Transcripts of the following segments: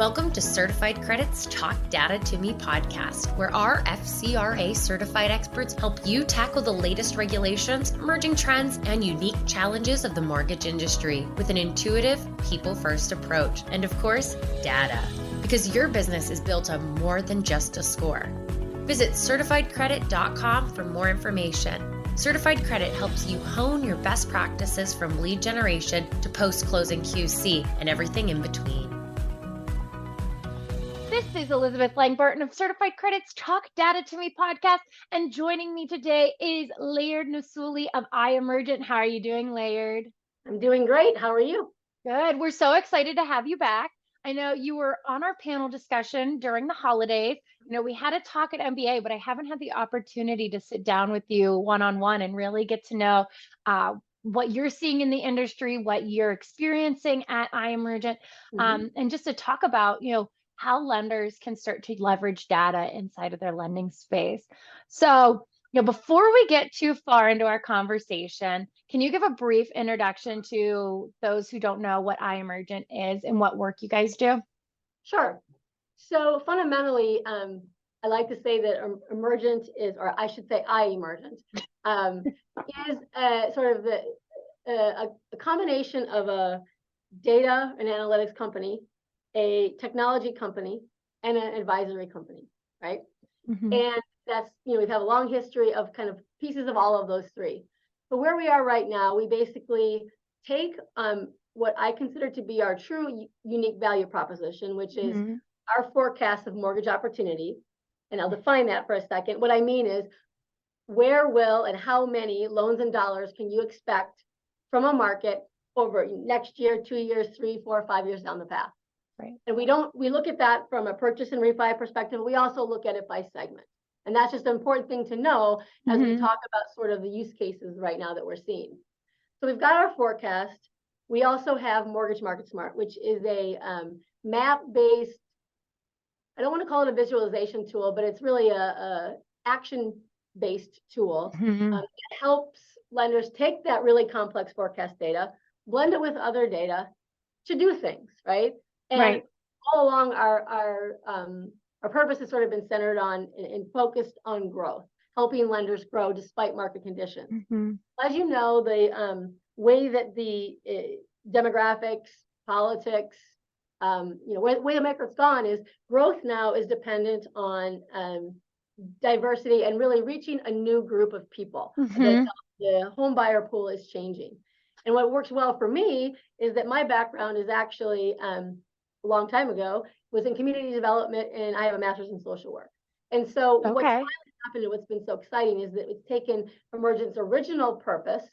Welcome to Certified Credit's Talk Data to Me podcast, where our FCRA certified experts help you tackle the latest regulations, emerging trends, and unique challenges of the mortgage industry with an intuitive, people-first approach. And of course, data, because your business is built on more than just a score. Visit certifiedcredit.com for more information. Certified Credit helps you hone your best practices from lead generation to post-closing QC and everything in between. This is Elizabeth Langburton of Certified Credit's Talk Data to Me podcast, and joining me today is Laird Nossuli of iEmergent. How are you doing, Laird? I'm doing great. How are you? Good. We're so excited to have you back. I know you were on our panel discussion during the holidays. You know, we had a talk at MBA, but I haven't had the opportunity to sit down with you one-on-one and really get to know what you're seeing in the industry, what you're experiencing at iEmergent, and just to talk about, how lenders can start to leverage data inside of their lending space. So, before we get too far into our conversation, can you give a brief introduction to those who don't know what iEmergent is and what work you guys do? Sure. So fundamentally, I like to say that Emergent is, or I should say iEmergent, is sort of a combination of a data and analytics company, a technology company, and an advisory company, right? And that's, we have a long history of kind of pieces of all of those three. But where we are right now, we basically take what I consider to be our true unique value proposition, which is our forecast of mortgage opportunity. And I'll define that for a second. What I mean is, where will and how many loans and dollars can you expect from a market over next year, 2 years, 3, 4, 5 years down the path? Right. And we look at that from a purchase and refi perspective. We also look at it by segment. And that's just an important thing to know as we talk about sort of the use cases right now that we're seeing. So we've got our forecast. We also have Mortgage Market Smart, which is a map-based, I don't want to call it a visualization tool, but it's really a action-based tool. It helps lenders take that really complex forecast data, blend it with other data to do things, right? And all along, our purpose has sort of been centered on and focused on growth, helping lenders grow despite market conditions. As you know, the way that the demographics, politics, where the market's gone is growth now is dependent on diversity and really reaching a new group of people. The home buyer pool is changing. And what works well for me is that my background is actually a long time ago was in community development, and I have a master's in social work. And so what's finally happened and what's been so exciting is that it's taken Emergent's original purpose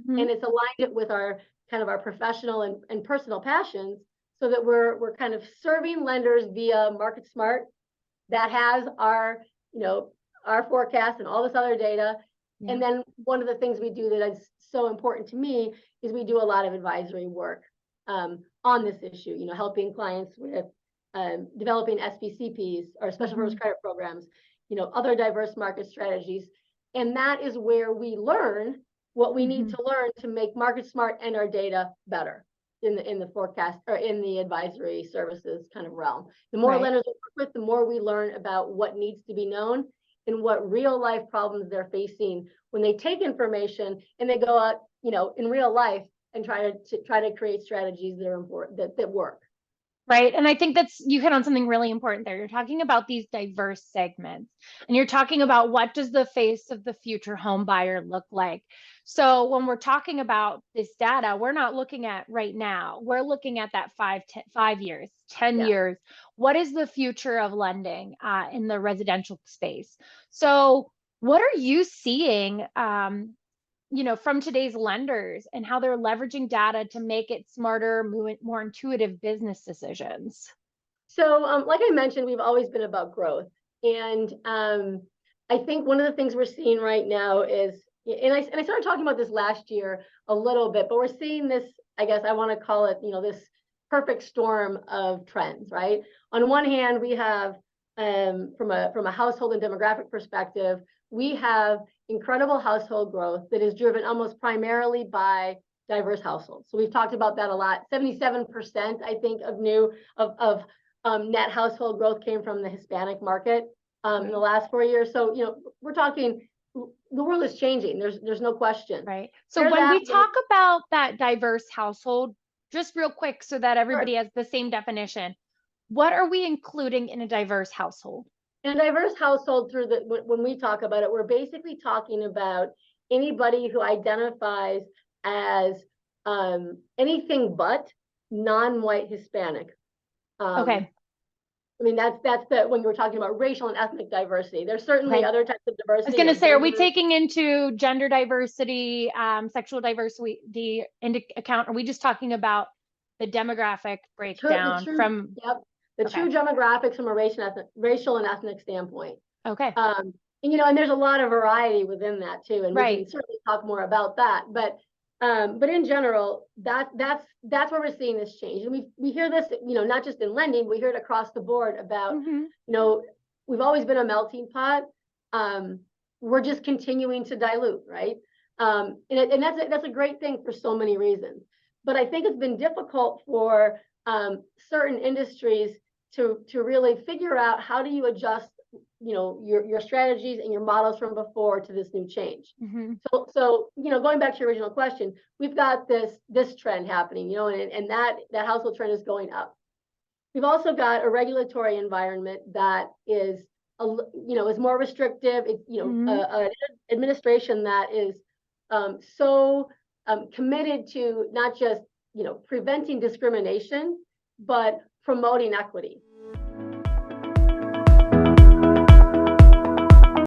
and it's aligned it with our kind of our professional and personal passions, so that we're kind of serving lenders via Market Smart that has our forecast and all this other data. And then one of the things we do that is so important to me is we do a lot of advisory work on this issue, helping clients with developing SPCPs or special purpose credit programs, other diverse market strategies. And that is where we learn what we need to learn to make Market Smart and our data better in the forecast or in the advisory services kind of realm. The more lenders we work with, the more we learn about what needs to be known and what real life problems they're facing when they take information and they go out, in real life and try to create strategies that are important, that work. Right. And I think you hit on something really important there. You're talking about these diverse segments, and you're talking about what does the face of the future home buyer look like. So when we're talking about this data, we're not looking at right now. We're looking at that 5 years, 10 years. What is the future of lending in the residential space? So what are you seeing from today's lenders and how they're leveraging data to make it smarter, more intuitive business decisions? So, like I mentioned, we've always been about growth. And I think one of the things we're seeing right now is, and I started talking about this last year a little bit, but we're seeing this, I guess I want to call it, this perfect storm of trends, right? On one hand, we have, from a household and demographic perspective, we have incredible household growth that is driven almost primarily by diverse households. So we've talked about that a lot. 77%, I think, of net household growth came from the Hispanic market in the last 4 years. So, we're talking, the world is changing. There's no question. Right. So when we talk about that diverse household, just real quick so that everybody has the same definition, what are we including in a diverse household? In a diverse household, when we talk about it, we're basically talking about anybody who identifies as anything but non-white Hispanic. Okay. I mean, that's when you're talking about racial and ethnic diversity. There's certainly other types of diversity. I was going to say, are we taking into gender diversity, sexual diversity into account? Are we just talking about the demographic breakdown from? Yep. The true demographics from a racial and ethnic standpoint. Okay. And there's a lot of variety within that too. And we can certainly talk more about that. But in general, that's where we're seeing this change. And we hear this, not just in lending, we hear it across the board about, we've always been a melting pot. We're just continuing to dilute, right? And that's a great thing for so many reasons. But I think it's been difficult for certain industries to really figure out how do you adjust, your strategies and your models from before to this new change. So going back to your original question, we've got this trend happening, and that household trend is going up. We've also got a regulatory environment that is more restrictive. It's an administration that is so committed to not just preventing discrimination, but promoting equity.